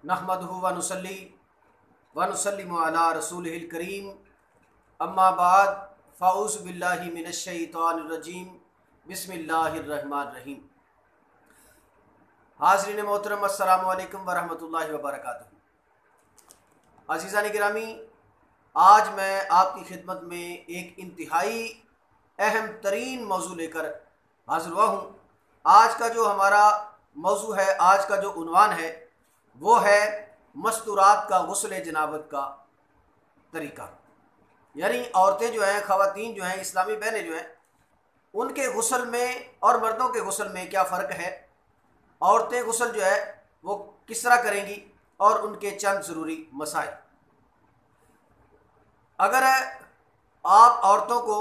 नहमदुहु व नुसल्ली व नुसल्लिमु अला रसूलिहिल करीम अम्मा बाद फ़ाऊज़ु बिल्लाहि मिनश शैतानिर रजीम बिस्मिल्लाहिर रहमानिर रहीम। हाज़रीन मोहतरम अस्सलामु अलैकुम व रहमतुल्लाहि व बरकातुहू। अज़ीज़ान गिरामी, आज मैं आपकी खिदमत में एक इंतहाई अहम तरीन मौजू लेकर हाज़िर हुआ हूँ। आज का जो हमारा मौजू है, आज का जो उन्वान है वो है मस्तूरात का गुस्ल जनाबत का तरीका। यानी औरतें जो हैं, ख़वातीन जो हैं, इस्लामी बहनें जो हैं, उनके गुस्ल में और मर्दों के गुस्ल में क्या फ़र्क है, औरतें गुस्ल जो है वो किस तरह करेंगी और उनके चंद ज़रूरी मसाइल। अगर आप औरतों को,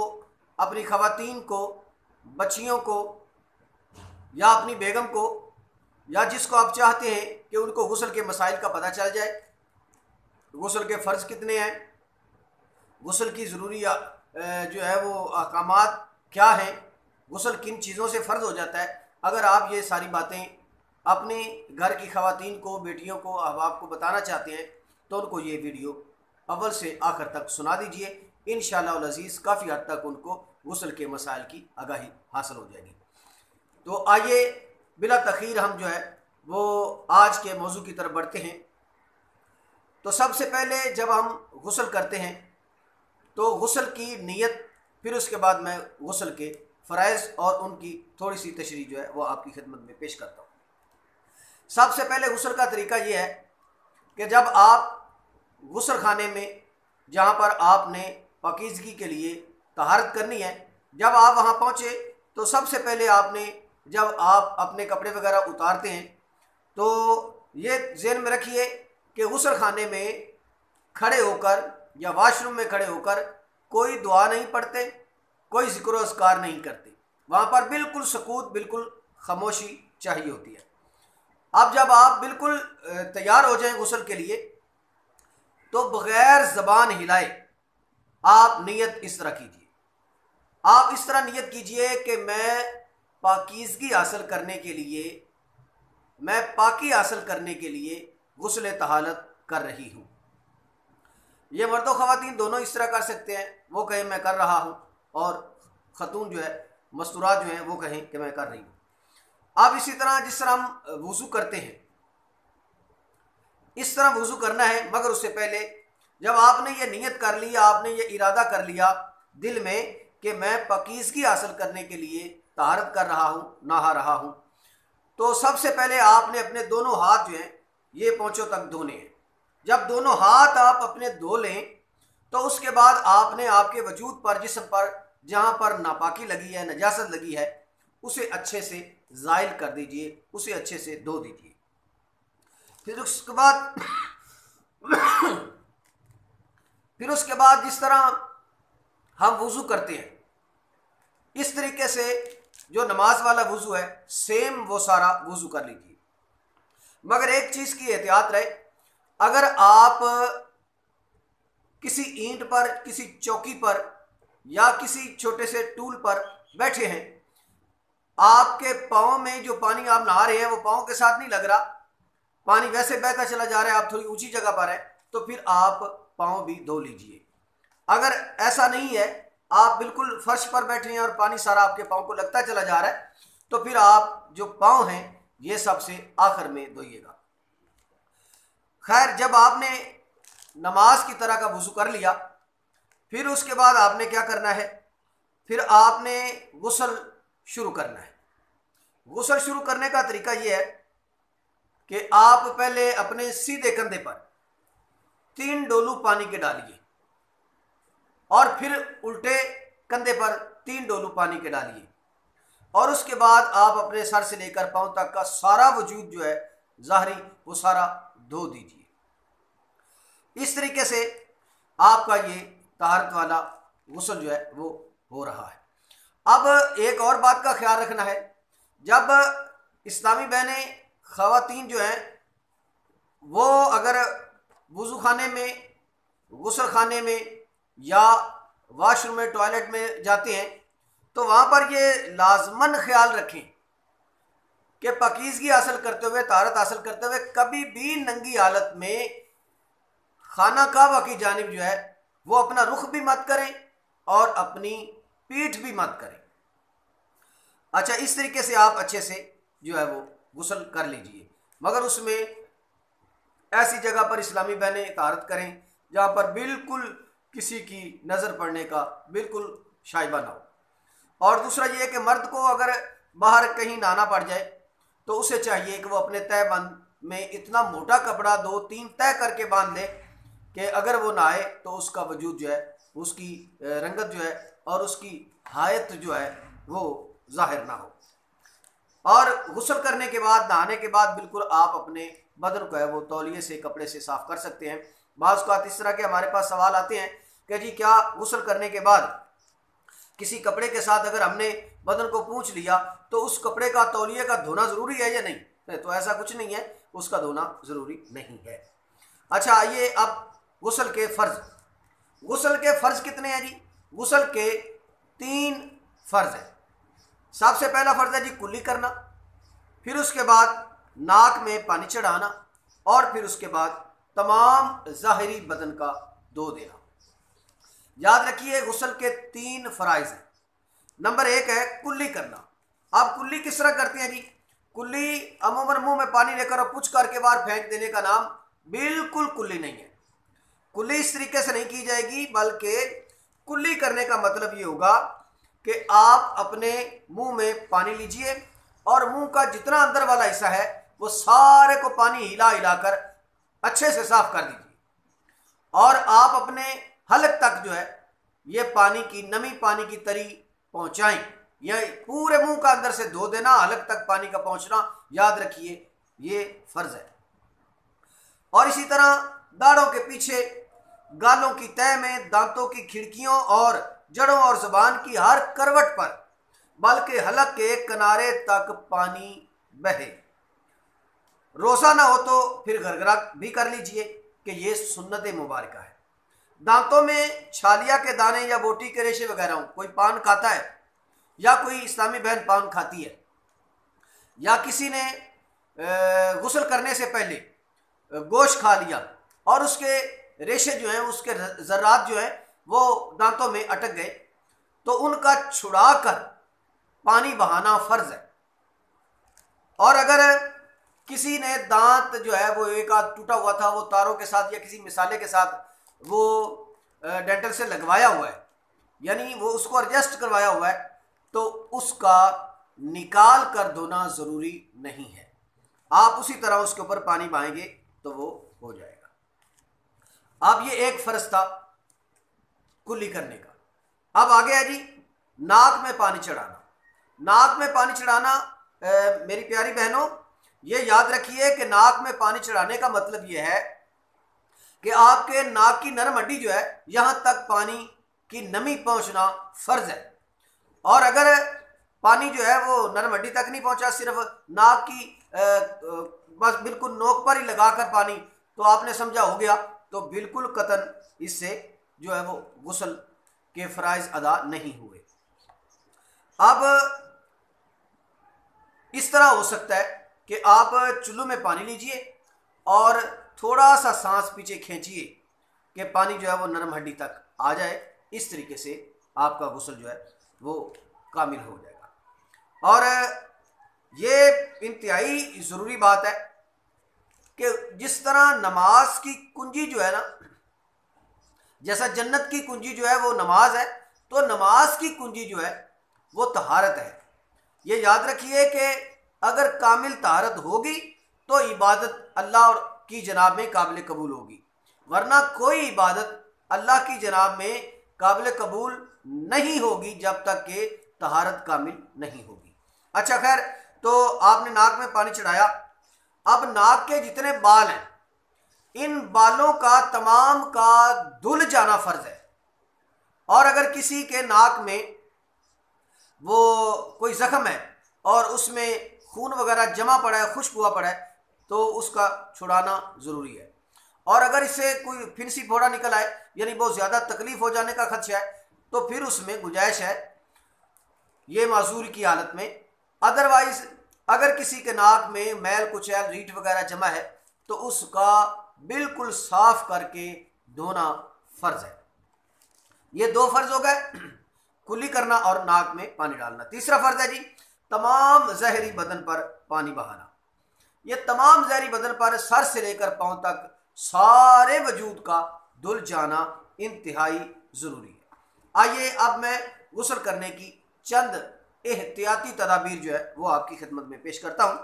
अपनी ख़वातीन को, बच्चियों को या अपनी बेगम को या जिसको आप चाहते हैं कि उनको गुस्ल के मसाइल का पता चल जाए, गुस्ल के फ़र्ज़ कितने हैं, गुस्ल की ज़रूरी जो है वो अहकामात क्या हैं, गुस्ल किन चीज़ों से फ़र्ज़ हो जाता है, अगर आप ये सारी बातें अपने घर की ख़वातीन को, बेटियों को, अहबाब को बताना चाहते हैं तो उनको ये वीडियो अव्वल से आखिर तक सुना दीजिए। इंशाअल्लाह अज़ीज़ काफ़ी हद तक उनको गुस्ल के मसाइल की आगाही हासिल हो जाएगी। तो आइए बिला तख़ीर हम जो है वो आज के मौजू की तरफ बढ़ते हैं। तो सबसे पहले जब हम गुस्ल करते हैं तो गुस्ल की नीयत, फिर उसके बाद मैं गुस्ल के फ़राइज़ और उनकी थोड़ी सी तशरीह जो है वो आपकी खिदमत में पेश करता हूँ। सबसे पहले गुस्ल का तरीका ये है कि जब आप गुस्ल खाने में, जहाँ पर आपने पाकीज़गी के लिए तहारत करनी है, जब आप वहाँ पहुँचे तो सबसे पहले आपने, जब आप अपने कपड़े वगैरह उतारते हैं तो ये ज़हन में रखिए कि गुस्ल खाने में खड़े होकर या वाशरूम में खड़े होकर कोई दुआ नहीं पढ़ते, कोई ज़िक्र व अज़कार नहीं करते। वहाँ पर बिल्कुल सकूत, बिल्कुल खामोशी चाहिए होती है। अब जब आप बिल्कुल तैयार हो जाएं गुस्ल के लिए तो बग़ैर ज़बान हिलाए आप नियत इस तरह कीजिए। आप इस तरह नियत कीजिए कि मैं पाकीज़गी हासिल करने के लिए, मैं पाकी हासिल करने के लिए गुस्ल तहालत कर रही हूँ। ये मर्दों ख़वातीन दोनों इस तरह कर सकते हैं, वो कहें मैं कर रहा हूँ और ख़तून जो है, मस्तूरात जो हैं, वो कहें कि मैं कर रही हूँ। अब इसी तरह जिस तरह हम वज़ू करते हैं इस तरह वज़ू करना है, मगर उससे पहले जब आपने ये नियत कर ली, आपने ये इरादा कर लिया दिल में कि मैं पाकीज़गी हासिल करने के लिए तहारत कर रहा हूँ, नहा रहा हूँ, तो सबसे पहले आपने अपने दोनों हाथ जो हैं ये पाँचों तक धोने हैं। जब दोनों हाथ आप अपने धो लें तो उसके बाद आपने आपके वजूद पर, जिस्म पर जहाँ पर नापाकी लगी है, नजासत लगी है, उसे अच्छे से ज़ाइल कर दीजिए, उसे अच्छे से धो दीजिए। फिर उसके बाद जिस तरह हम वज़ू करते हैं इस तरीके से जो नमाज वाला वज़ू है सेम वो सारा वज़ू कर लीजिए। मगर एक चीज़ की एहतियात रहे, अगर आप किसी ईंट पर, किसी चौकी पर या किसी छोटे से टूल पर बैठे हैं, आपके पाँव में जो पानी आप नहा रहे हैं वो पाँव के साथ नहीं लग रहा, पानी वैसे बहता चला जा रहा है, आप थोड़ी ऊंची जगह पर है, तो फिर आप पाँव भी धो लीजिए। अगर ऐसा नहीं है, आप बिल्कुल फर्श पर बैठे हैं और पानी सारा आपके पाँव को लगता चला जा रहा है, तो फिर आप जो पाँव हैं ये सबसे आखिर में धोइएगा। खैर, जब आपने नमाज की तरह का वज़ू कर लिया, फिर उसके बाद आपने क्या करना है, फिर आपने गुस्ल शुरू करना है। गुस्ल शुरू करने का तरीका ये है कि आप पहले अपने सीधे कंधे पर 3 डोलू पानी के डालिए और फिर उल्टे कंधे पर 3 डोलू पानी के डालिए और उसके बाद आप अपने सर से लेकर पांव तक का सारा वजूद जो है ज़ाहरी वो सारा धो दीजिए। इस तरीके से आपका ये तहारत वाला गुस्ल जो है वो हो रहा है। अब एक और बात का ख्याल रखना है, जब इस्लामी बहनें, ख़वातीन जो हैं वो अगर वज़ू खाने में, गुस्ल खाने में या वाशरूम में, टॉयलेट में जाते हैं तो वहाँ पर ये लाजमन ख्याल रखें कि पाकीज़गी हासिल करते हुए, तारत हासिल करते हुए कभी भी नंगी हालत में खाना काबा की जानिब जो है वो अपना रुख भी मत करें और अपनी पीठ भी मत करें। अच्छा, इस तरीके से आप अच्छे से जो है वो गुस्ल कर लीजिए, मगर उसमें ऐसी जगह पर इस्लामी बहनें तारत करें जहाँ पर बिल्कुल किसी की नज़र पड़ने का बिल्कुल शाइबा ना हो। और दूसरा ये है कि मर्द को अगर बाहर कहीं नहाना पड़ जाए तो उसे चाहिए कि वो अपने तहबंद में इतना मोटा कपड़ा 2-3 तय करके बांध ले कि अगर वो नहाए तो उसका वजूद जो है, उसकी रंगत जो है और उसकी हायत जो है वो जाहिर ना हो। और गुस्ल करने के बाद, नहाने के बाद बिल्कुल आप अपने बदन को है वो तौलिए से, कपड़े से साफ कर सकते हैं। बाज़ औक़ात इस तरह के हमारे पास सवाल आते हैं कि जी क्या गुस्ल करने के बाद किसी कपड़े के साथ अगर हमने बदन को पूंछ लिया तो उस कपड़े का, तौलिए का धोना ज़रूरी है या नहीं? तो ऐसा कुछ नहीं है, उसका धोना ज़रूरी नहीं है। अच्छा, आइए अब गुस्ल के फ़र्ज़। गुस्ल के फ़र्ज़ कितने हैं जी? गुस्ल के 3 फ़र्ज़ हैं। सबसे पहला फ़र्ज़ है जी कुल्ली करना, फिर उसके बाद नाक में पानी चढ़ाना और फिर उसके बाद तमाम ज़ाहिरी बदन का धो देना। याद रखिए गुस्ल के 3 फ़राइज़ हैं। नंबर 1 है कुल्ली करना। आप कुल्ली किस तरह करते हैं जी? कुल्ली अमूमन मुंह में पानी लेकर और पुछ करके बाहर फेंक देने का नाम बिल्कुल कुल्ली नहीं है। कुल्ली इस तरीके से नहीं की जाएगी, बल्कि कुल्ली करने का मतलब ये होगा कि आप अपने मुंह में पानी लीजिए और मुंह का जितना अंदर वाला हिस्सा है वो सारे को पानी हिला हिलाकर अच्छे से साफ कर दीजिए और आप अपने हलक तक जो है ये पानी की नमी, पानी की तरी पहुंचाएं। यह पूरे मुंह का अंदर से धो देना, हलक तक पानी का पहुंचना, याद रखिए ये फर्ज है। और इसी तरह दाढ़ों के पीछे, गालों की तह में, दांतों की खिड़कियों और जड़ों और जुबान की हर करवट पर, बल्कि हलक के किनारे तक पानी बहे। रोज़ा ना हो तो फिर घरघरा भी कर लीजिए कि ये सुन्नत मुबारक है। दांतों में छालिया के दाने या बोटी के रेशे वगैरह हो, कोई पान खाता है या कोई इस्लामी बहन पान खाती है या किसी ने गुस्ल करने से पहले गोश्त खा लिया और उसके रेशे जो हैं, उसके ज़र्रात जो हैं वो दांतों में अटक गए, तो उनका छुड़ा कर पानी बहाना फ़र्ज़ है। और अगर किसी ने दांत जो है वो एक आध टूटा हुआ था, वो तारों के साथ या किसी मिसाले के साथ वो डेंटल से लगवाया हुआ है, यानी वो उसको एडजस्ट करवाया हुआ है, तो उसका निकाल कर धोना ज़रूरी नहीं है। आप उसी तरह उसके ऊपर पानी बहाएंगे तो वो हो जाएगा। अब ये एक फ़र्ज था कुल्ली करने का। अब आगे है जी नाक में पानी चढ़ाना। नाक में पानी चढ़ाना मेरी प्यारी बहनों, ये याद रखिए कि नाक में पानी चढ़ाने का मतलब ये है कि आपके नाक की नरम हड्डी जो है यहाँ तक पानी की नमी पहुँचना फ़र्ज है। और अगर पानी जो है वो नरम हड्डी तक नहीं पहुँचा, सिर्फ नाक की बस बिल्कुल नोक पर ही लगाकर पानी, तो आपने समझा हो गया, तो बिल्कुल कतन इससे जो है वो गुस्ल के फ़राइज़ अदा नहीं हुए। अब इस तरह हो सकता है कि आप चुल्लू में पानी लीजिए और थोड़ा सा सांस पीछे खींचिए कि पानी जो है वो नरम हड्डी तक आ जाए। इस तरीके से आपका गुस्ल जो है वो कामिल हो जाएगा। और ये इंतहाई ज़रूरी बात है कि जिस तरह नमाज की कुंजी जो है ना, जैसा जन्नत की कुंजी जो है वो नमाज है, तो नमाज की कुंजी जो है वो तहारत है। ये याद रखिए कि अगर कामिल तहारत होगी तो इबादत अल्लाह की जनाब में काबिल कबूल होगी, वरना कोई इबादत अल्लाह की जनाब में काबिल कबूल नहीं होगी जब तक कि तहारत कामिल नहीं होगी। अच्छा खैर, तो आपने नाक में पानी चढ़ाया। अब नाक के जितने बाल हैं, इन बालों का तमाम का धुल जाना फ़र्ज है। और अगर किसी के नाक में वो कोई ज़ख्म है और उसमें खून वगैरह जमा पड़ा है, खुश्क हुआ पड़ा है, तो उसका छुड़ाना ज़रूरी है। और अगर इससे कोई फिंसी फोड़ा निकल आए, यानी बहुत ज़्यादा तकलीफ़ हो जाने का खदशा है, तो फिर उसमें गुंजाइश है ये माजूर की हालत में। अदरवाइज़ अगर किसी के नाक में मैल कुचैल रीठ वगैरह जमा है तो उसका बिल्कुल साफ करके धोना फर्ज है। ये दो फर्ज हो गए, कुल्ली करना और नाक में पानी डालना। तीसरा फर्ज है जी तमाम जहरी बदन पर पानी बहाना। ये तमाम जहरी बदन पर सर से लेकर पांव तक सारे वजूद का धुल जाना इंतहाई जरूरी है। आइए अब मैं गुस्ल करने की चंद एहतियाती तदाबीर जो है वो आपकी खिदमत में पेश करता हूँ।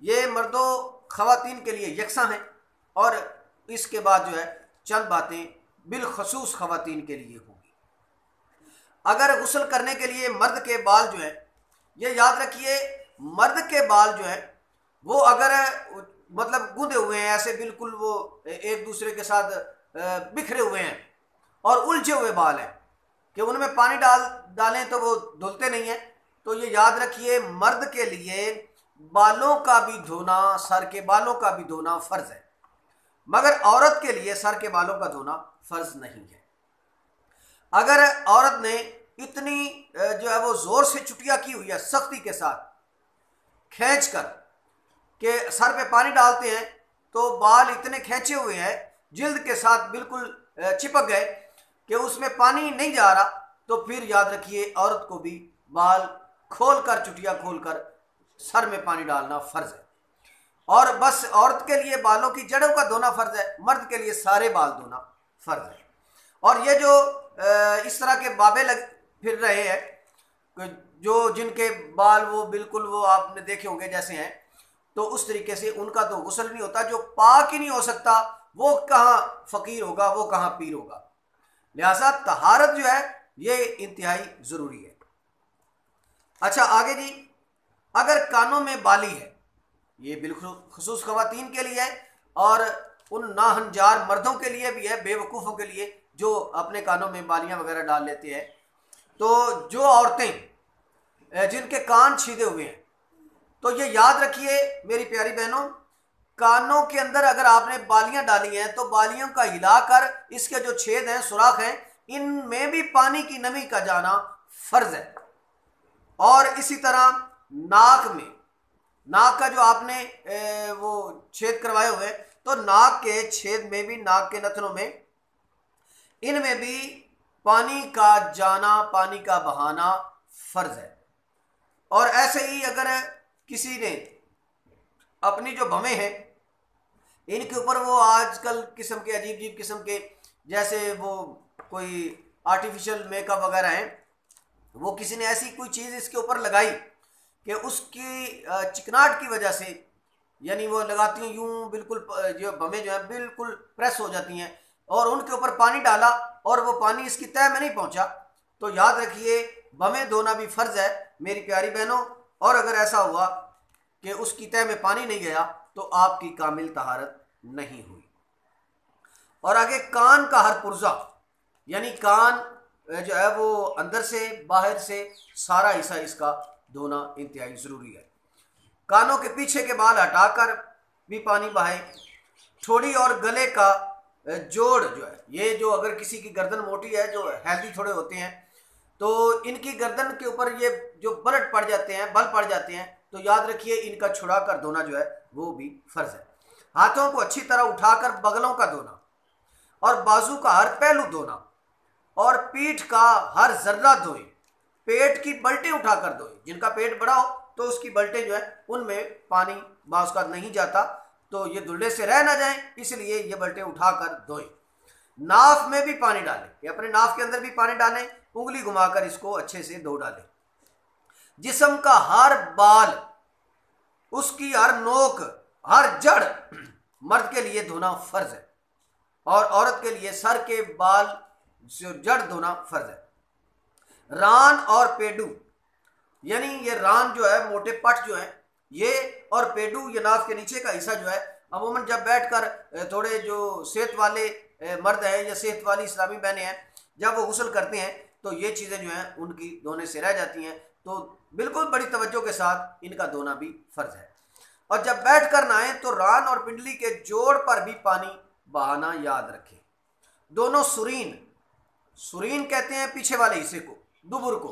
ये मर्दों ख़वातीन के लिए यकसा हैं और इसके बाद जो है चंद बातें बिलखसूस ख़वातीन के लिए होंगी। अगर गुस्ल करने के लिए मर्द के बाल जो है, ये याद रखिए, मर्द के बाल जो है वो अगर मतलब गूंदे हुए हैं, ऐसे बिल्कुल वो एक दूसरे के साथ बिखरे हुए हैं और उलझे हुए बाल हैं कि उनमें पानी डालें तो वो धुलते नहीं हैं, तो ये याद रखिए मर्द के लिए बालों का भी धोना, सर के बालों का भी धोना फ़र्ज है, मगर औरत के लिए सर के बालों का धोना फ़र्ज नहीं है। अगर औरत ने इतनी जो है वो ज़ोर से चुटिया की हुई है, सख्ती के साथ खींच कर के सर पे पानी डालते हैं तो बाल इतने खींचे हुए हैं, जिल्द के साथ बिल्कुल चिपक गए कि उसमें पानी नहीं जा रहा, तो फिर याद रखिए औरत को भी बाल खोलकर, चुटिया खोलकर सर में पानी डालना फ़र्ज है। और बस औरत के लिए बालों की जड़ों का धोना फ़र्ज है, मर्द के लिए सारे बाल धोना फ़र्ज है। और ये जो इस तरह के बाबे लग फिर रहे हैं, जो जिनके बाल वो बिल्कुल वो आपने देखे होंगे जैसे हैं, तो उस तरीके से उनका तो गुस्ल नहीं होता। जो पाक ही नहीं हो सकता वो कहाँ फ़कीर होगा, वो कहाँ पीर होगा। लिहाजा तहारत जो है ये इंतहाई ज़रूरी है। अच्छा आगे जी, अगर कानों में बाली है, ये बिलखुसूस ख़वातीन के लिए है और उन नाहंजार मर्दों के लिए भी है, बेवकूफ़ों के लिए जो अपने कानों में बालियां वगैरह डाल लेते हैं। तो जो औरतें जिनके कान छीदे हुए हैं, तो ये याद रखिए मेरी प्यारी बहनों, कानों के अंदर अगर आपने बालियां डाली हैं तो बालियों का हिलाकर इसके जो छेद हैं, सुराख हैं, इनमें भी पानी की नमी का जाना फ़र्ज है। और इसी तरह नाक में, नाक का जो आपने वो छेद करवाए हुए हैं, तो नाक के छेद में भी, नाक के नथनों में, इनमें भी पानी का जाना, पानी का बहाना फ़र्ज है। और ऐसे ही अगर किसी ने अपनी जो भवें हैं इनके ऊपर वो आजकल किस्म के अजीब अजीब किस्म के, जैसे वो कोई आर्टिफिशियल मेकअप वगैरह हैं, वो किसी ने ऐसी कोई चीज़ इसके ऊपर लगाई कि उसकी चिकनाहट की वजह से, यानी वो लगाती हैं यूं बिल्कुल, जो भवें जो है बिल्कुल प्रेस हो जाती हैं, और उनके ऊपर पानी डाला और वो पानी इसकी तह में नहीं पहुंचा, तो याद रखिए भवें धोना भी फ़र्ज है मेरी प्यारी बहनों। और अगर ऐसा हुआ कि उसकी तह में पानी नहीं गया तो आपकी कामिल तहारत नहीं हुई। और आगे कान का हर पुर्जा, यानी कान जो है वो अंदर से बाहर से सारा हिस्सा इसका धोना इंतहाई ज़रूरी है। कानों के पीछे के बाल हटाकर भी पानी बहाए। ठोड़ी और गले का जोड़ जो है, ये जो अगर किसी की गर्दन मोटी है, जो हेल्दी थोड़े होते हैं, तो इनकी गर्दन के ऊपर ये जो बल पड़ जाते हैं, तो याद रखिए इनका छुड़ा कर धोना जो है वो भी फ़र्ज है। हाथों को अच्छी तरह उठाकर बगलों का धोना और बाजू का हर पहलू धोना और पीठ का हर जर्रा धोएं। पेट की बल्टें उठाकर धोएं। जिनका पेट बड़ा हो तो उसकी बल्टें जो है उनमें पानी बाज़ का नहीं जाता, तो ये धुलने से रह ना जाएं, इसलिए ये बल्टें उठाकर धोएं। नाफ में भी पानी डालें, ये अपने नाफ के अंदर भी पानी डालें, उंगली घुमाकर इसको अच्छे से धो डालें। जिस्म का हर बाल, उसकी हर नोक, हर जड़ मर्द के लिए धोना फ़र्ज है और औरत के लिए सर के बाल जो जड़ धोना फ़र्ज है। रान और पेडू, यानी ये रान जो है, मोटे पट जो है ये, और पेडू ये नाक के नीचे का हिस्सा जो है, अमूमन जब बैठकर थोड़े जो सेहत वाले मर्द हैं या सेहत वाली इस्लामी बहनें हैं, जब वो गुस्ल करते हैं तो ये चीज़ें जो हैं उनकी धोने से रह जाती हैं, तो बिल्कुल बड़ी तवज्जो के साथ इनका धोना भी फ़र्ज है। और जब बैठ कर नहाएं तो रान और पिंडली के जोड़ पर भी पानी बहाना याद रखें। दोनों सुरीन, सुरीन कहते हैं पीछे वाले हिस्से को, दुबुर को,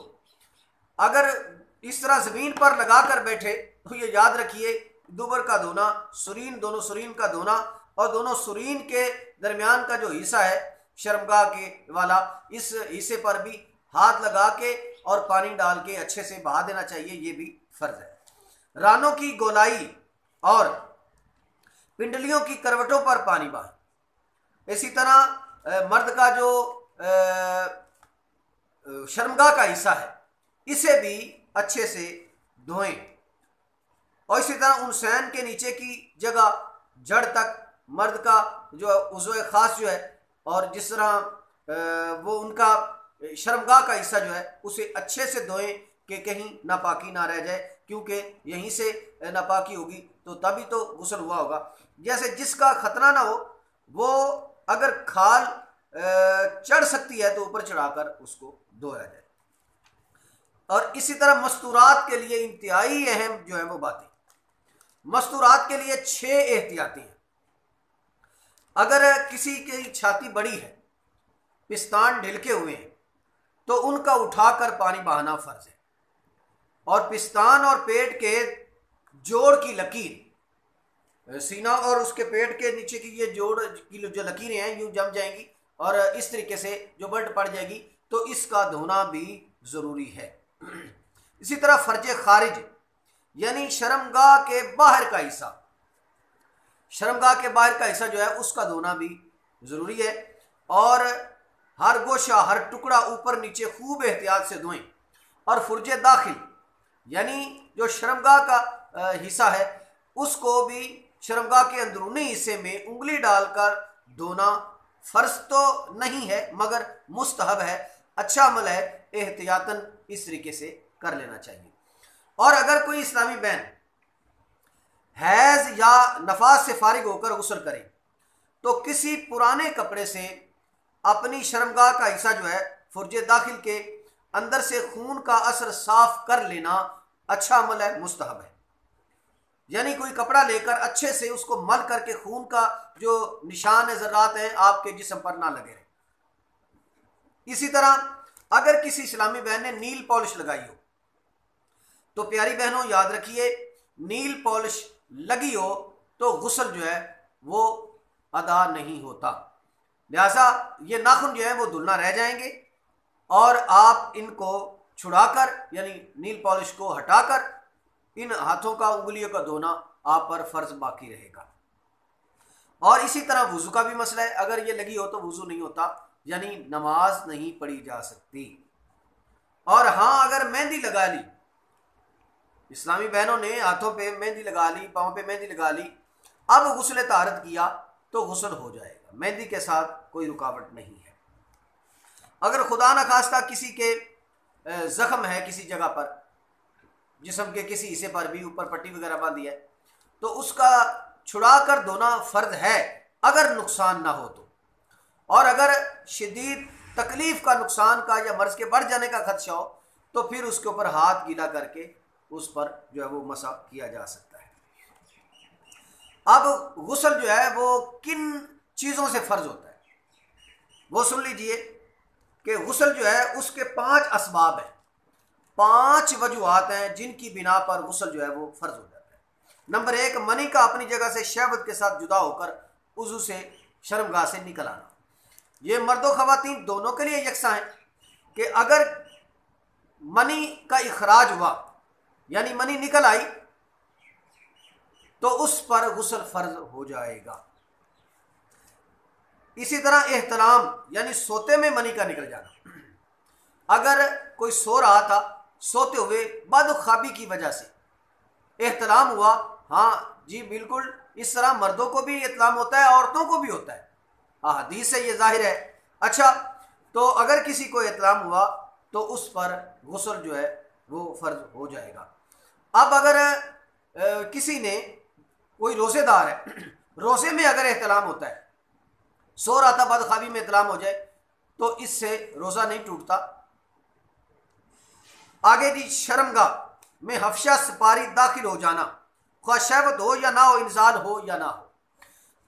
अगर इस तरह ज़मीन पर लगा कर बैठे तो ये याद रखिए, दुबर का धोना, सुरीन, दोनों सुरीन का धोना और दोनों सुरीन के दरमियान का जो हिस्सा है शर्मगाह के वाला, इस हिस्से पर भी हाथ लगा के और पानी डाल के अच्छे से बहा देना चाहिए, ये भी फर्ज है। रानों की गोलाई और पिंडलियों की करवटों पर पानी बहाएं। इसी तरह मर्द का जो शर्मगाह का हिस्सा है इसे भी अच्छे से धोएं। और इसी तरह उनसैन के नीचे की जगह जड़ तक मर्द का जो उज़्व खास जो है, और जिस तरह वो उनका शर्मगाह का हिस्सा जो है उसे अच्छे से धोएं कि कहीं नापाकी ना रह जाए, क्योंकि यहीं से नापाकी होगी तो तभी तो गुस्ल हुआ होगा। जैसे जिसका खतरा ना हो वो अगर खाल चढ़ सकती है तो ऊपर चढ़ाकर उसको धोया जाए। और इसी तरह मस्तूरात के लिए इंतहाई अहम जो है वो बातें, मस्तूरात के लिए 6 एहतियाती हैं। अगर किसी की छाती बड़ी है, पिस्तान ढिलके हुए हैं, तो उनका उठाकर पानी बहाना फर्ज है। और पिस्तान और पेट के जोड़ की लकीर, सीना और उसके पेट के नीचे की ये जोड़ की जो लकीरें हैं यूं जम जाएंगी और इस तरीके से जो बल्ट पड़ जाएगी, तो इसका धोना भी ज़रूरी है। इसी तरह फर्ज खारिज यानी शर्मगाह के बाहर का हिस्सा, शर्मगाह के बाहर का हिस्सा जो है उसका धोना भी ज़रूरी है। और हर गोशा, हर टुकड़ा ऊपर नीचे खूब एहतियात से धोएं। और फुर्ज दाखिल यानी जो शर्मगाह का हिस्सा है उसको भी शर्मगाह के अंदरूनी हिस्से में उंगली डालकर धोना फ़र्ज तो नहीं है मगर मुस्तहब है, अच्छा अमल है, एहतियातन इस तरीके से कर लेना चाहिए। और अगर कोई इस्लामी बहन हैज़ या नफास से फारिग होकर गुस्ल करे तो किसी पुराने कपड़े से अपनी शर्मगाह का हिस्सा जो है फुर्ज दाखिल के अंदर से खून का असर साफ कर लेना अच्छा अमल है, मुस्तहब है। यानी कोई कपड़ा लेकर अच्छे से उसको मल करके खून का जो निशान है, ज़र्रात है, आपके जिस्म पर ना लगे रहे। इसी तरह अगर किसी इस्लामी बहन ने नील पॉलिश लगाई हो तो प्यारी बहनों याद रखिए, नील पॉलिश लगी हो तो गुस्ल जो है वो अदा नहीं होता। लिहाजा ये नाखून जो है वो धुलना रह जाएंगे और आप इनको छुड़ाकर यानी नील पॉलिश को हटाकर इन हाथों का, उंगलियों का धोना आप पर फर्ज बाकी रहेगा। और इसी तरह वुजू का भी मसला है, अगर ये लगी हो तो वुजू नहीं होता, यानी नमाज नहीं पढ़ी जा सकती। और हाँ, अगर मेहंदी लगा ली, इस्लामी बहनों ने हाथों पे मेहंदी लगा ली, पाँव पे मेहंदी लगा ली, अब गुस्ल ताहरत किया तो गुस्ल हो जाएगा, मेहंदी के साथ कोई रुकावट नहीं है। अगर खुदा न खास्ता किसी के ज़ख्म है किसी जगह पर, जिस्म के किसी हिस्से पर भी ऊपर पट्टी वगैरह बांधी है, तो उसका छुड़ा कर धोना फ़र्ज है अगर नुकसान ना हो तो। और अगर शदीद तकलीफ़ का, नुकसान का या मर्ज़ के बढ़ जाने का खदशा हो तो फिर उसके ऊपर हाथ गीला करके उस पर जो है वो मसा किया जा सकता है। अब गुस्ल जो है वो किन चीज़ों से फ़र्ज होता है वो सुन लीजिए कि गुस्ल जो है उसके 5 असबाब हैं, 5 वजूहात हैं जिनकी बिना पर गुस्ल जो है वो फ़र्ज हो जाता है। नंबर 1, मनी का अपनी जगह से शहवत के साथ जुदा होकर उज़ू से शर्मगाह से निकल आना। ये मर्द व ख़वातीन दोनों के लिए यकसा है कि अगर मनी का इखराज हुआ यानी मनी निकल आई तो उस पर गुस्ल फ़र्ज हो जाएगा। इसी तरह एहतलाम यानी सोते में मनी का निकल जाना, अगर कोई सो रहा था, सोते हुए बदख्वाबी की वजह से एहतलाम हुआ, हाँ जी बिल्कुल इस तरह मर्दों को भी एहतलाम होता है, औरतों को भी होता है, हदीस से ये जाहिर है। अच्छा, तो अगर किसी को एहतलाम हुआ तो उस पर गुस्ल जो है वो फ़र्ज हो जाएगा। अब अगर किसी ने, कोई रोज़ेदार है, रोज़े में अगर एहतलाम होता है, सो रहा था, बदख्वाबी में एहतलाम हो जाए तो इससे रोज़ा नहीं टूटता। आगे जी, शर्मगाह में हफ्शा सपारी दाखिल हो जाना, ख्वाह शहवत हो या ना हो, इंसान हो या ना हो।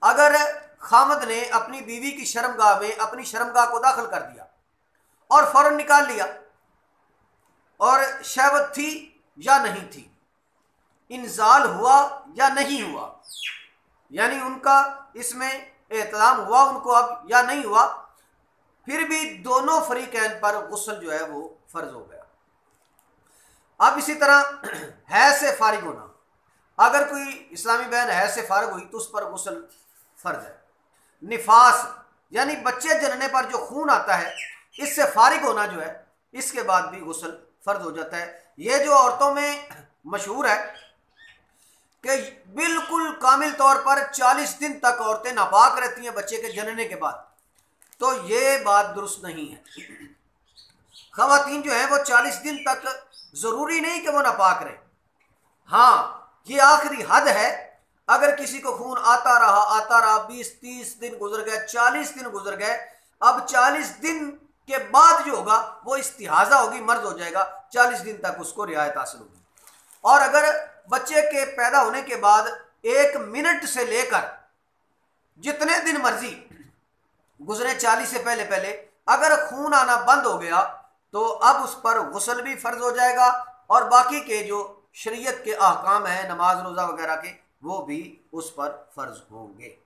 अगर खामद ने अपनी बीवी की शर्मगाह में अपनी शर्मगाह को दाखिल कर दिया और फ़ौरन निकाल लिया और शहवत थी या नहीं थी, इंजाल हुआ या नहीं हुआ, यानी उनका इसमें एहतलाम हुआ उनको अब या नहीं हुआ, फिर भी दोनों फरीकैन पर गुस्ल जो है वो फर्ज हो गया। अब इसी तरह है से फारिग होना, अगर कोई इस्लामी बहन है से फारिग हुई तो उस पर गुस्ल फर्ज है। निफास यानी बच्चे जनने पर जो खून आता है, इससे फारिग होना जो है, इसके बाद भी गुस्ल फर्ज हो जाता है। ये जो औरतों में मशहूर है कि बिल्कुल कामिल तौर पर 40 दिन तक औरतें नापाक रहती हैं बच्चे के जनने के बाद, तो ये बात दुरुस्त नहीं है। खवातीन जो है वो 40 दिन तक जरूरी नहीं कि वो नापाक रहे, हाँ ये आखिरी हद है। अगर किसी को खून आता रहा 20-30 दिन गुजर गए, 40 दिन गुजर गए, अब 40 दिन के बाद जो होगा वो इस्तिहाजा होगी, मर्ज हो जाएगा, 40 दिन तक उसको रियायत हासिल होगी। और अगर बच्चे के पैदा होने के बाद 1 मिनट से लेकर जितने दिन मर्जी गुजरे 40 से पहले पहले अगर खून आना बंद हो गया तो अब उस पर गुस्ल भी फर्ज हो जाएगा, और बाकी के जो शरीयत के अहकाम हैं नमाज रोज़ा वगैरह के, वो भी उस पर फर्ज होंगे।